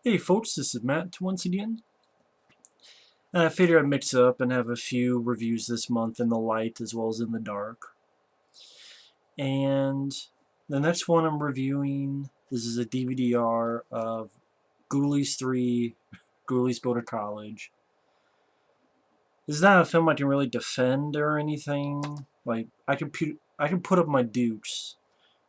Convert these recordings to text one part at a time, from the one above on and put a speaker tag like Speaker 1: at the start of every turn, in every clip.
Speaker 1: Hey folks, this is Matt once again. And I figured I'd mix it up and have a few reviews this month in the light as well as in the dark. And the next one I'm reviewing, this is a DVD-R of Ghoulies 3, Ghoulies Go to College. This is not a film I can really defend or anything. Like, I can put up my dukes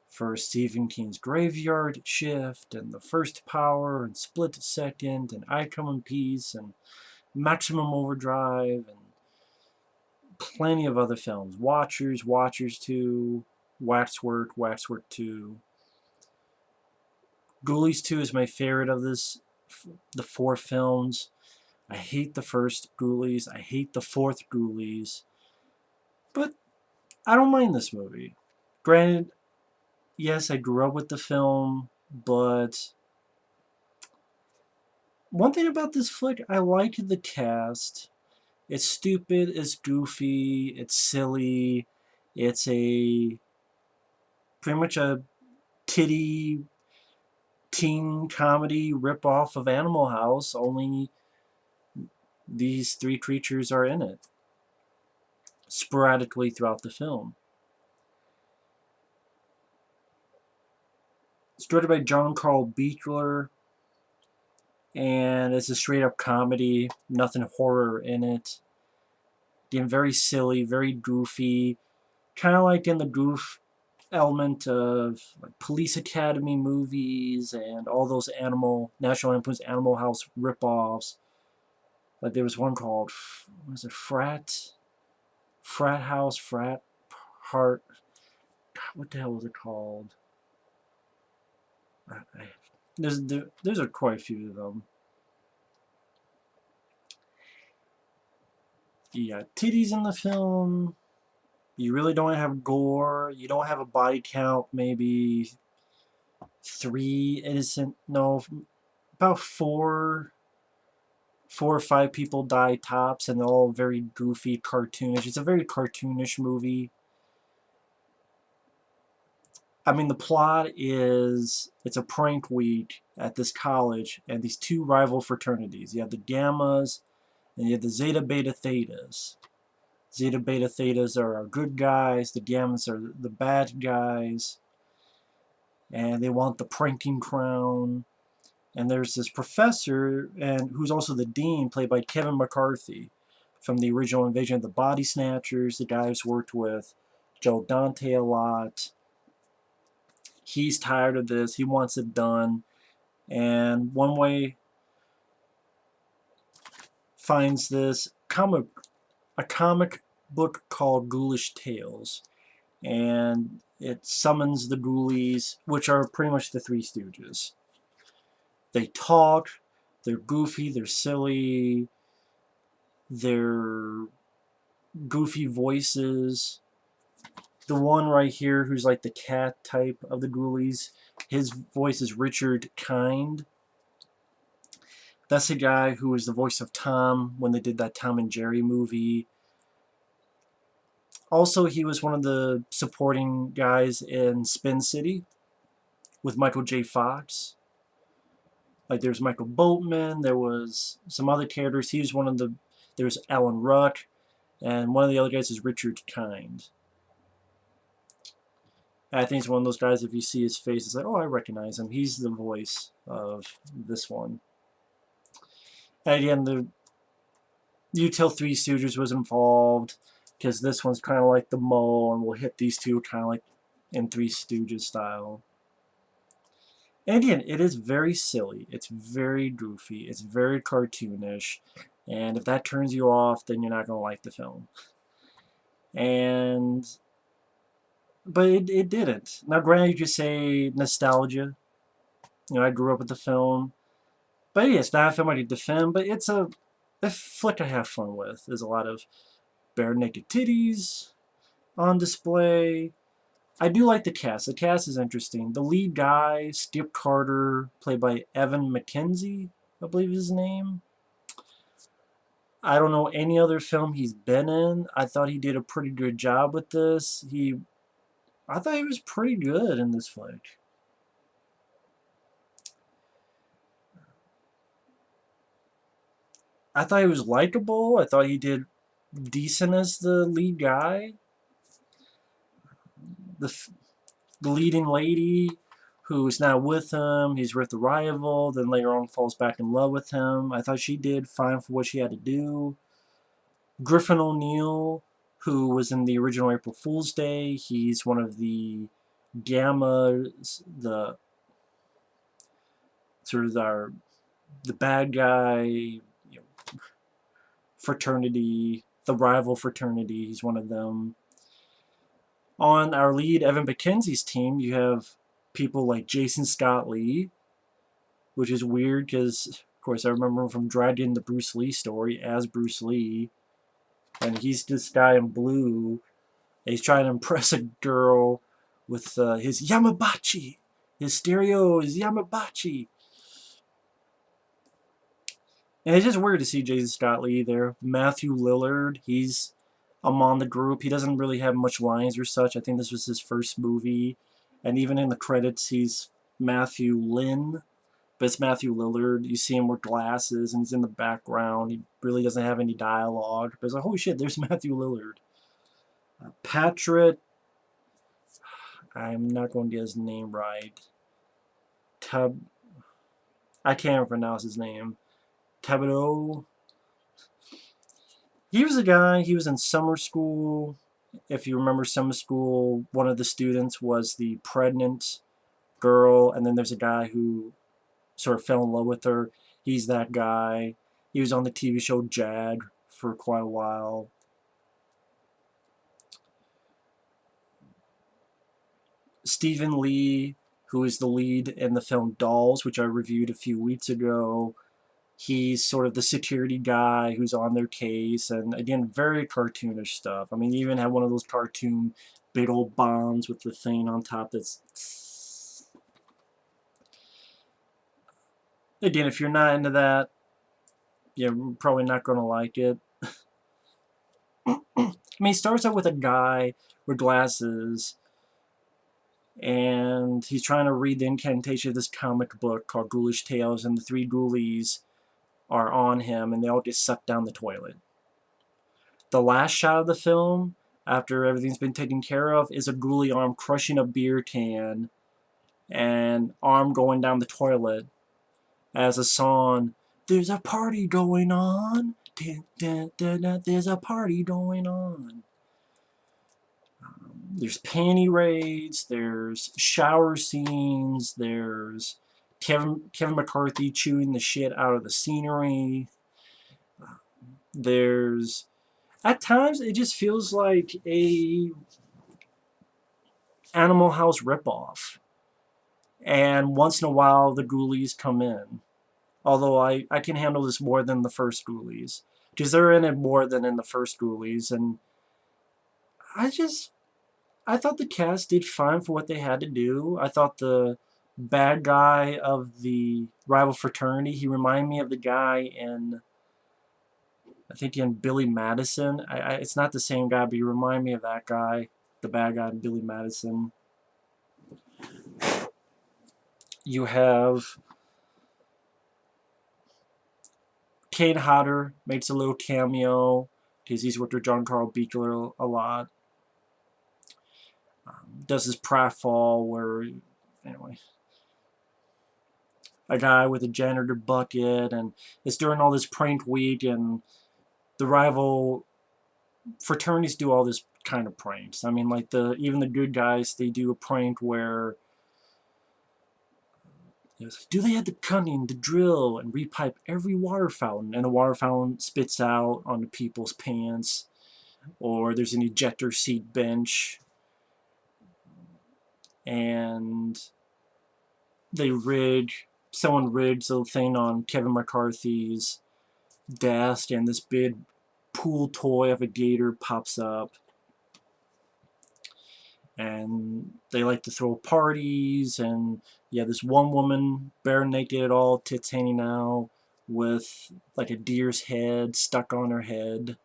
Speaker 1: for Stephen King's Graveyard Shift and The First Power and Split Second and I Come in Peace and Maximum Overdrive and plenty of other films. Watchers, Watchers 2, Waxwork, Waxwork 2. Ghoulies 2 is my favorite of the four films. I hate the first Ghoulies. I hate the fourth Ghoulies. But I don't mind this movie. Granted, yes, I grew up with the film, but one thing about this flick, I like the cast. It's stupid, it's goofy, it's silly, it's pretty much a titty teen comedy ripoff of Animal House, only these three creatures are in it, sporadically throughout the film. It's directed by John Carl Buechler, and it's a straight-up comedy, nothing horror in it. Again, very silly, very goofy, kind of like in the goof element of like Police Academy movies and all those National Lampoon's Animal House ripoffs. Like there was one called, what was it, Frat House, Frat Heart. What the hell was it called? There's quite a few of them. You got titties in the film. You really don't have gore. You don't have a body count. Maybe about four or five people die tops, and they're all very goofy, cartoonish. It's a very cartoonish movie. I mean, the plot is, it's a prank week at this college, and these two rival fraternities. You have the Gammas, and you have the Zeta Beta Thetas. Zeta Beta Thetas are our good guys, the Gammas are the bad guys, and they want the pranking crown. And there's this professor, and who's also the dean, played by Kevin McCarthy, from the original Invasion of the Body Snatchers, the guy who's worked with Joe Dante a lot. He's tired of this. He wants it done. And one way finds this a comic book called Ghoulish Tales. And it summons the Ghoulies, which are pretty much the Three Stooges. They talk, they're goofy, they're silly, they're goofy voices. The one right here who's like the cat type of the Ghoulies, his voice is Richard Kind. That's the guy who was the voice of Tom when they did that Tom and Jerry movie. Also, he was one of the supporting guys in Spin City with Michael J. Fox. Like there's Michael Boatman, there was some other characters. He was there's Alan Ruck, and one of the other guys is Richard Kind. I think it's one of those guys, if you see his face, it's like, oh, I recognize him. He's the voice of this one. And again, the Util Three Stooges was involved, because this one's kind of like the mole, and we'll hit these two kind of like in Three Stooges style. And again, it is very silly. It's very goofy. It's very cartoonish. And if that turns you off, then you're not going to like the film. But it didn't. Now, granted, you could say nostalgia. You know, I grew up with the film. But yeah, it's not a film I could defend, but it's a flick I have fun with. There's a lot of bare naked titties on display. I do like the cast. The cast is interesting. The lead guy, Skip Carter, played by Evan MacKenzie, I believe is his name. I don't know any other film he's been in. I thought he did a pretty good job with this. I thought he was pretty good in this flick. I thought he was likable. I thought he did decent as the lead guy. The leading lady who is now with him, he's with the rival, then later on falls back in love with him. I thought she did fine for what she had to do. Griffin O'Neil, who was in the original April Fool's Day, he's one of the Gammas, the sort of the bad guy, fraternity, the rival fraternity. He's one of them. On our lead, Evan MacKenzie's team, you have people like Jason Scott Lee, which is weird because, of course, I remember him from Dragon, the Bruce Lee story, as Bruce Lee. And he's this guy in blue. And he's trying to impress a girl with his Yamabachi. His stereo is Yamabachi. And it's just weird to see Jason Scott Lee there. Matthew Lillard, he's among the group. He doesn't really have much lines or such. I think this was his first movie. And even in the credits, he's Matthew Lynn. But it's Matthew Lillard. You see him with glasses, and he's in the background. He really doesn't have any dialogue. But it's like, holy shit, there's Matthew Lillard. Patrick, I'm not going to get his name right. I can't pronounce his name. Tableau. He was a guy, he was in summer school. If you remember summer school, one of the students was the pregnant girl, and then there's a guy who sort of fell in love with her. He's that guy. He was on the TV show Jag for quite a while. Stephen Lee, who is the lead in the film Dolls, which I reviewed a few weeks ago. He's sort of the security guy who's on their case, and again, very cartoonish stuff. I mean, you even have one of those cartoon big old bombs with the thing on top that's... Again, if you're not into that, you're probably not going to like it. I mean, he starts out with a guy with glasses, and he's trying to read the incantation of this comic book called Ghoulish Tales, and the three ghoulies are on him, and they all get sucked down the toilet. The last shot of the film, after everything's been taken care of, is a ghoulie arm crushing a beer can and arm going down the toilet as a song, "There's a party going on, there's a party going on." There's panty raids, there's shower scenes, there's Kevin McCarthy chewing the shit out of the scenery. There's... At times, it just feels like a Animal House ripoff. And once in a while, the Ghoulies come in. Although I can handle this more than the first Ghoulies. Because they're in it more than in the first Ghoulies. And I thought the cast did fine for what they had to do. I thought the bad guy of the rival fraternity, he reminded me of the guy in, I think in Billy Madison. It's not the same guy, but he reminded me of that guy, the bad guy in Billy Madison. You have Kane Hodder makes a little cameo because he's worked with John Carl Buechler a lot. Does his pratfall where, anyway, a guy with a janitor bucket, and it's during all this prank week, and the rival fraternities do all this kind of pranks. I mean, like even the good guys, they do a prank where do they have the cunning to drill and repipe every water fountain, and the water fountain spits out onto people's pants, or there's an ejector seat bench, and someone rigs a thing on Kevin McCarthy's desk, and this big pool toy of a gator pops up. And they like to throw parties, and yeah, this one woman, bare naked at all, tits hanging out, with like a deer's head stuck on her head.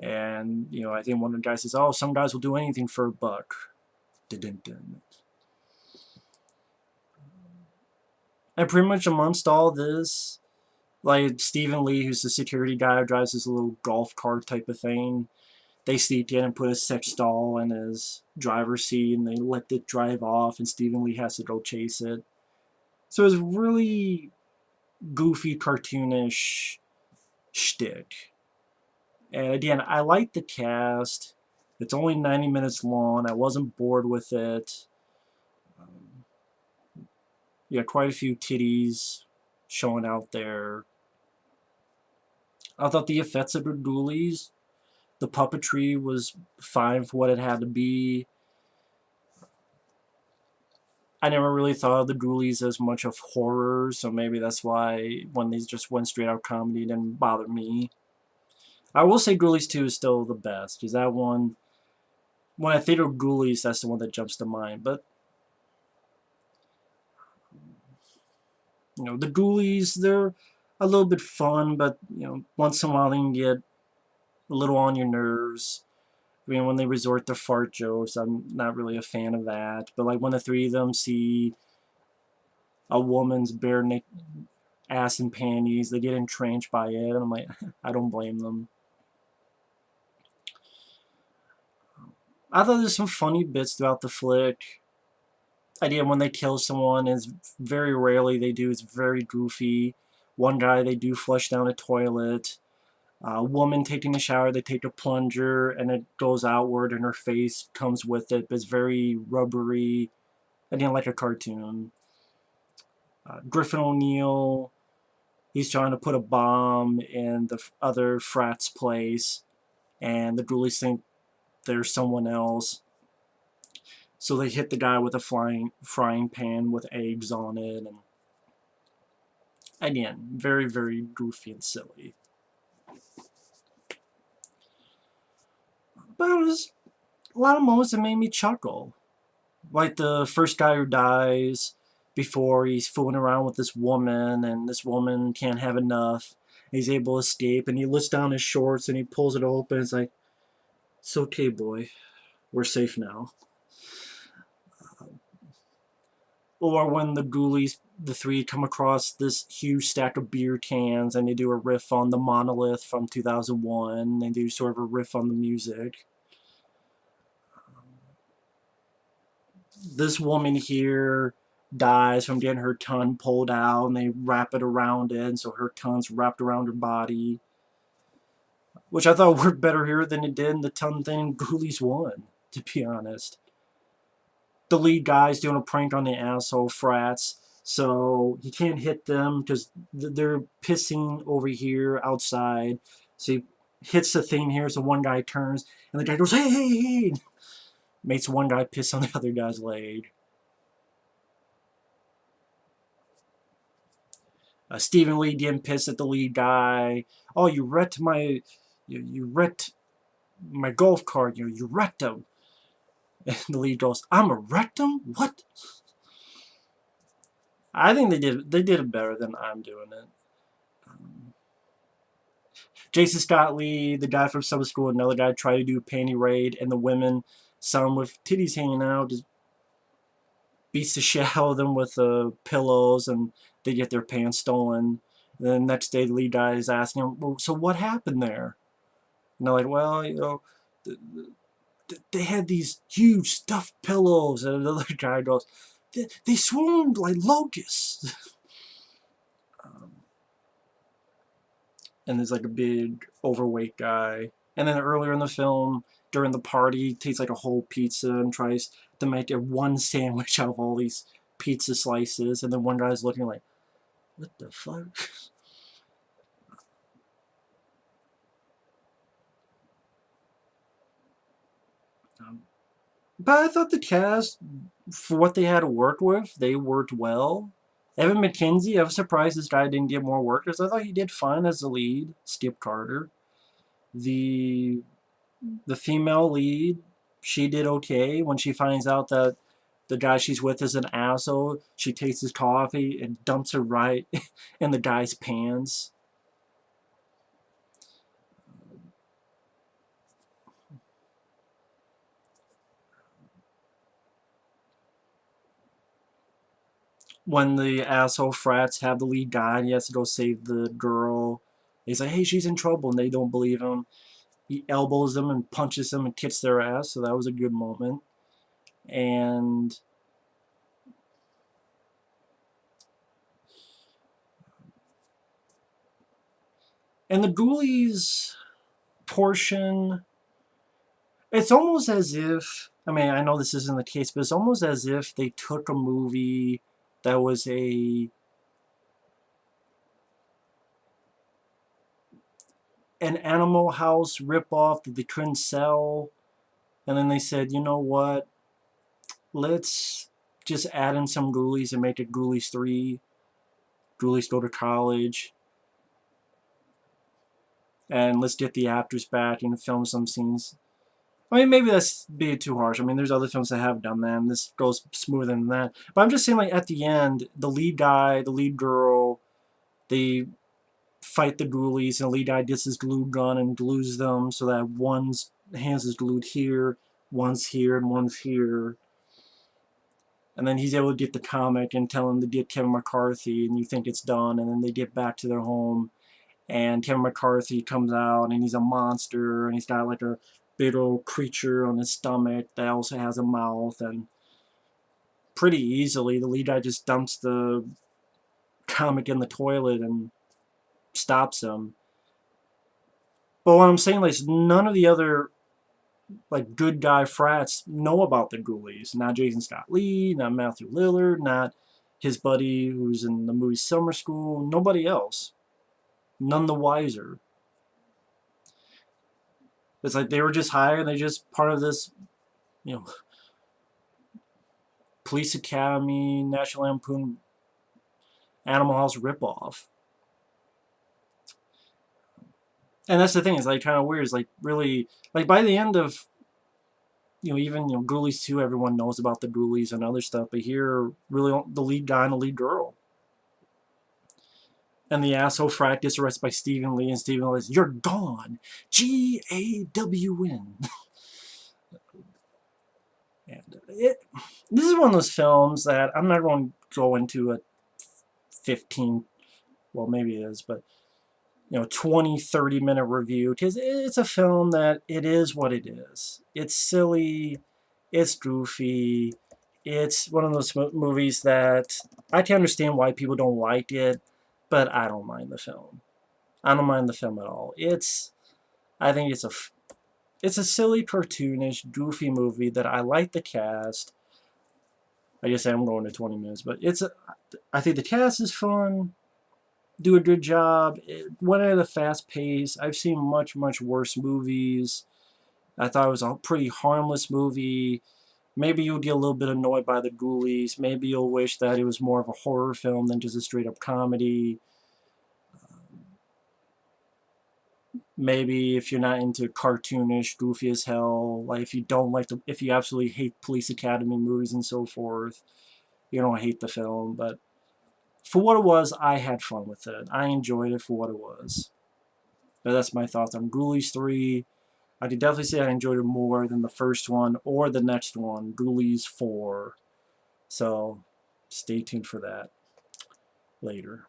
Speaker 1: And, I think one of the guys says, "Oh, some guys will do anything for $1." Dun-dun-dun. And pretty much amongst all this, Like Stephen Lee, who's the security guy who drives this little golf cart type of thing. They sneak in and put a sex doll in his driver's seat, and they let it drive off, and Stephen Lee has to go chase it. So it's really goofy, cartoonish shtick. And again, I like the cast. It's only 90 minutes long. I wasn't bored with it. Yeah, quite a few titties showing out there. I thought the effects of the Ghoulies, the puppetry was fine for what it had to be. I never really thought of the Ghoulies as much of horror, so maybe that's why when these just went straight out comedy, it didn't bother me. I will say Ghoulies 2 is still the best, because that one, when I think of Ghoulies, that's the one that jumps to mind. But, you know, the Ghoulies, they're a little bit fun, but, you know, once in a while they can get a little on your nerves. I mean, when they resort to fart jokes, I'm not really a fan of that. But, like, when the three of them see a woman's bare ass and panties, they get entranced by it, and I'm like, I don't blame them. I thought there's some funny bits throughout the flick. Idea when they kill someone is very rarely they do. It's very goofy. One guy they do flush down a toilet. A woman taking a shower, they take a plunger and it goes outward and her face comes with it. But it's very rubbery. Again, like a cartoon. Griffin O'Neil, he's trying to put a bomb in the other frat's place, and the Ghoulies think there's someone else. So they hit the guy with a frying pan with eggs on it, and again, very, very goofy and silly. But it was a lot of moments that made me chuckle. Like the first guy who dies before he's fooling around with this woman, and this woman can't have enough. He's able to escape, and he lifts down his shorts and he pulls it open. It's like, it's okay, boy. We're safe now. Or when the Ghoulies, the three, come across this huge stack of beer cans and they do a riff on the Monolith from 2001. They do sort of a riff on the music. This woman here dies from getting her tongue pulled out, and they wrap it around it, so her tongue's wrapped around her body. Which I thought worked better here than it did in the tongue thing in Ghoulies 1, to be honest. The lead guy's doing a prank on the asshole frats, so he can't hit them because they're pissing over here outside. So he hits the thing here, so one guy turns, and the guy goes, hey, hey, hey! Makes one guy piss on the other guy's leg. Stephen Lee getting pissed at the lead guy. Oh, you wrecked my, you wrecked my golf cart. You wrecked him. And the lead goes, I'm a rectum? What? I think they did it better than I'm doing it. Jason Scott Lee, the guy from Summer School, another guy tried to do a panty raid, and the women, some with titties hanging out, just beats the shit out of them with pillows, and they get their pants stolen. And then the next day, the lead guy is asking him, well, so what happened there? And they're like, well, you know, they had these huge stuffed pillows. And another guy goes, they swarmed like locusts. And there's like a big overweight guy. And then earlier in the film, during the party, he takes like a whole pizza and tries to make it one sandwich out of all these pizza slices. And then one guy's looking like, what the fuck? But I thought the cast, for what they had to work with, they worked well. Evan MacKenzie, I was surprised this guy didn't get more work because I thought he did fine as the lead. Skip Carter. The female lead, she did okay. When she finds out that the guy she's with is an asshole, she takes his coffee and dumps it right in the guy's pants. when the asshole frats have the lead guy and he has to go save the girl. He's like, hey, she's in trouble, and they don't believe him. He elbows them and punches them and kicks their ass, so that was a good moment. And the Ghoulies portion, it's almost as if, I mean, I know this isn't the case, but it's almost as if they took a movie that was an Animal House ripoff that they couldn't sell, and then they said, you know what, let's just add in some Ghoulies and make it Ghoulies 3. Ghoulies go to college, and let's get the actors back and film some scenes. I mean, maybe that's being too harsh. I mean, there's other films that have done that, and this goes smoother than that. But I'm just saying, like, at the end, the lead guy, the lead girl, they fight the Ghoulies, and the lead guy gets his glue gun and glues them so that one's hands is glued here, one's here, and one's here. And then he's able to get the comic and tell him to get Kevin McCarthy, and you think it's done, and then they get back to their home, and Kevin McCarthy comes out, and he's a monster, and he's got like a big old creature on his stomach that also has a mouth, and pretty easily the lead guy just dumps the comic in the toilet and stops him. But what I'm saying is none of the other like good guy frats know about the Ghoulies. Not Jason Scott Lee, not Matthew Lillard, not his buddy who's in the movie Summer School. Nobody else. None the wiser. It's like they were just hired. They're just part of this, you know, Police Academy, National Lampoon, Animal House ripoff. And that's the thing. It's like kind of weird. It's like really like by the end of even Ghoulies 2, everyone knows about the Ghoulies and other stuff, but here really the lead guy and the lead girl. And the asshole frat gets arrested by Stephen Lee, and Stephen Lee says, "You're gone, GAWN." And this is one of those films that I'm not going to go into a 15, well maybe it is, but 20, 30-minute review, because it's a film that it is what it is. It's silly, it's goofy, it's one of those movies that I can understand why people don't like it, but I don't mind the film. I don't mind the film at all. I think it's a silly, cartoonish, goofy movie that I like the cast. I guess I'm going to 20 minutes, but I think the cast is fun. Do a good job. It went at a fast pace. I've seen much, much worse movies. I thought it was a pretty harmless movie. Maybe you'll get a little bit annoyed by the Ghoulies. Maybe you'll wish that it was more of a horror film than just a straight-up comedy. Maybe if you're not into cartoonish, goofy as hell, like if you absolutely hate Police Academy movies and so forth, you don't hate the film, but for what it was, I had fun with it. I enjoyed it for what it was. But that's my thoughts on Ghoulies 3. I could definitely say I enjoyed it more than the first one or the next one, Ghoulies 4. So, stay tuned for that later.